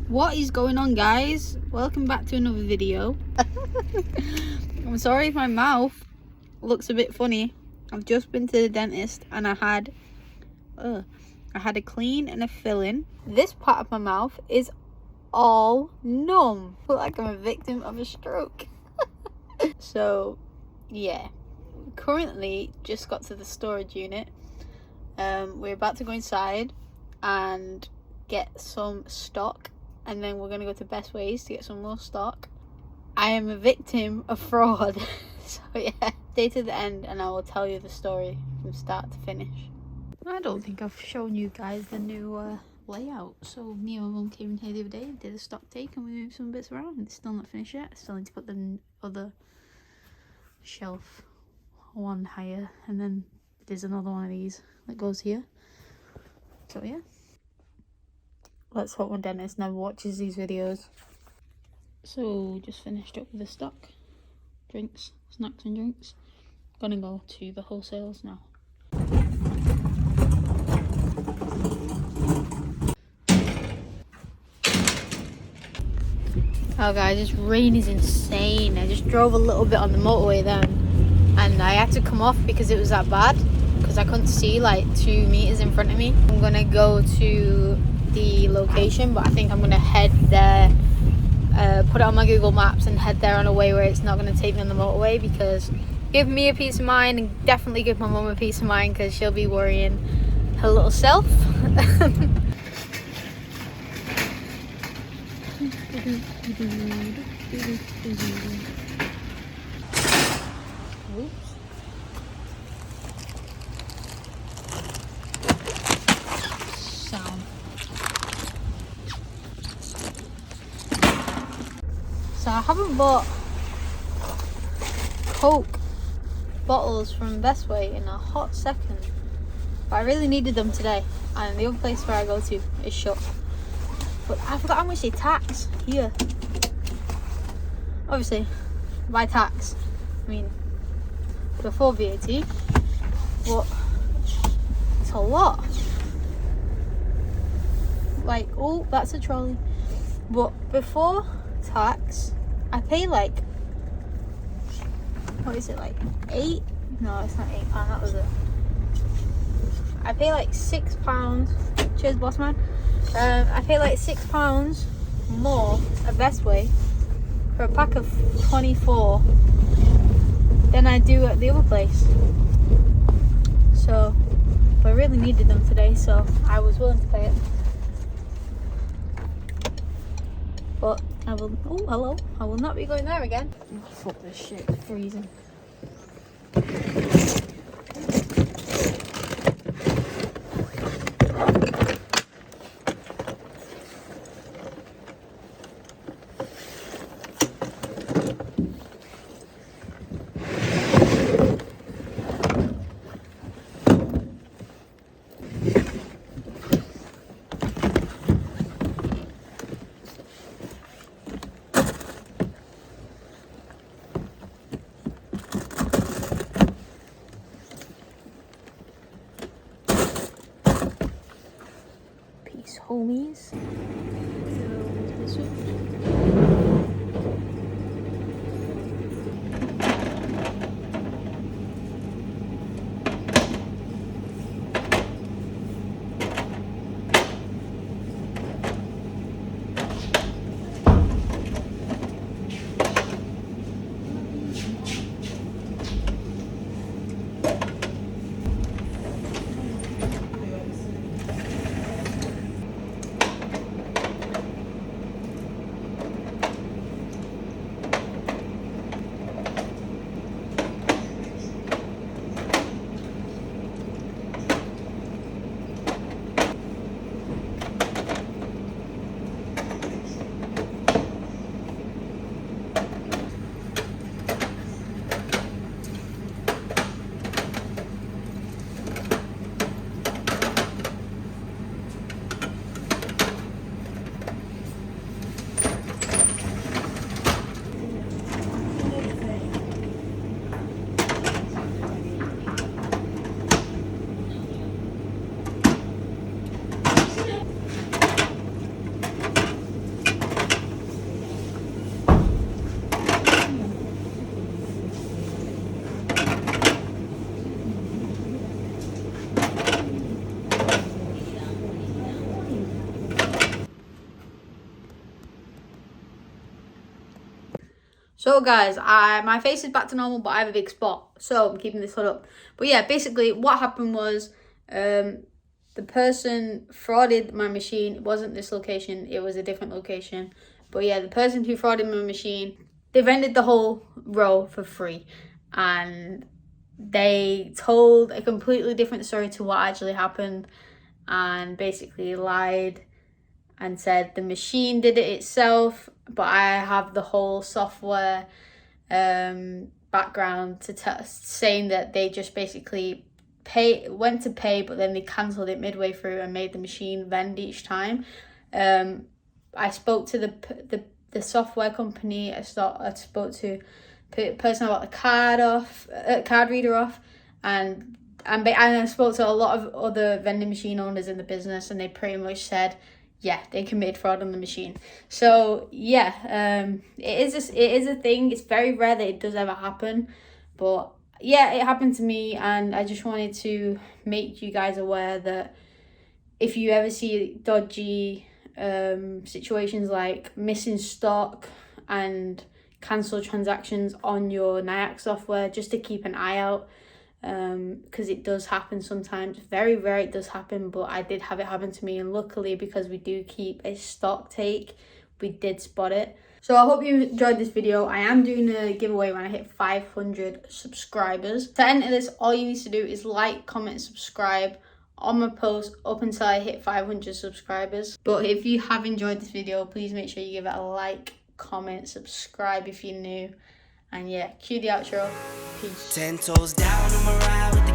What is going on, guys? Welcome back to another video. I'm sorry if my mouth looks a bit funny. I've just been to the dentist and I had a clean and a fill-in. This part of my mouth is all numb. I feel like I'm a victim of a stroke. So yeah, currently just got to the storage unit. We're about to go inside and get some stock, and then we're gonna go to Best Ways to get some more stock. I am a victim of fraud. So yeah, stay to the end and I will tell you the story from start to finish. I don't think I've shown you guys the new layout. So me and my mum came in here the other day, did a stock take, and we moved some bits around. It's still not finished yet. I still need to put the other shelf one higher, and then there's another one of these that goes here. So yeah, let's hope my dentist never watches these videos. So just finished up with the stock, drinks, snacks and drinks. Gonna go to the wholesales now. Oh guys, this rain is insane. I just drove a little bit on the motorway then, and I had to come off because it was that bad, because I couldn't see like 2 meters in front of me. I'm gonna go to the location, but I think I'm gonna head there, put it on my Google Maps and head there on a way where it's not gonna take me on the motorway, because give me a peace of mind and definitely give my mum a peace of mind, because she'll be worrying her little self. Oops. Sound. So I haven't bought Coke bottles from Best Way in a hot second, but I really needed them today, and the other place where I go to is shut. But I forgot how much they tax here. Obviously, by tax, I mean before VAT, but it's a lot. Like, oh, that's a trolley. But before tax, I pay like, what is it, like 8? No, it's not £8. That was it. I pay like £6. Cheers, boss man. I pay like £6 more at Best Way for a pack of 24 than I do at the other place. So I really needed them today, so I was willing to pay it. But I will, oh hello, I will not be going there again. Oh, fuck this shit, it's freezing. Homies. So guys, my face is back to normal, but I have a big spot, so I'm keeping this hood up. But yeah, basically what happened was the person frauded my machine. It wasn't this location, it was a different location. But yeah, the person who frauded my machine, they rented the whole row for free, and they told a completely different story to what actually happened, and basically lied and said the machine did it itself, but I have the whole software background to saying that they just basically went to pay, but then they cancelled it midway through and made the machine vend each time. I spoke to the software company. I spoke to the person about the card reader off, and I spoke to a lot of other vending machine owners in the business, and they pretty much said, yeah, they committed fraud on the machine. So yeah, it is a thing. It's very rare that it does ever happen, but yeah, it happened to me, and I just wanted to make you guys aware that if you ever see dodgy situations like missing stock and cancelled transactions on your Nyack software, just to keep an eye out, because it does happen sometimes. Very rare it does happen, but I did have it happen to me, and luckily, because we do keep a stock take, we did spot it. So I hope you enjoyed this video. I am doing a giveaway when I hit 500 subscribers. To enter this, all you need to do is like, comment, subscribe on my post up until I hit 500 subscribers. But if you have enjoyed this video, please make sure you give it a like, comment, subscribe if you're new. And yeah, cue the outro. Peace. 10 toes down on my ride with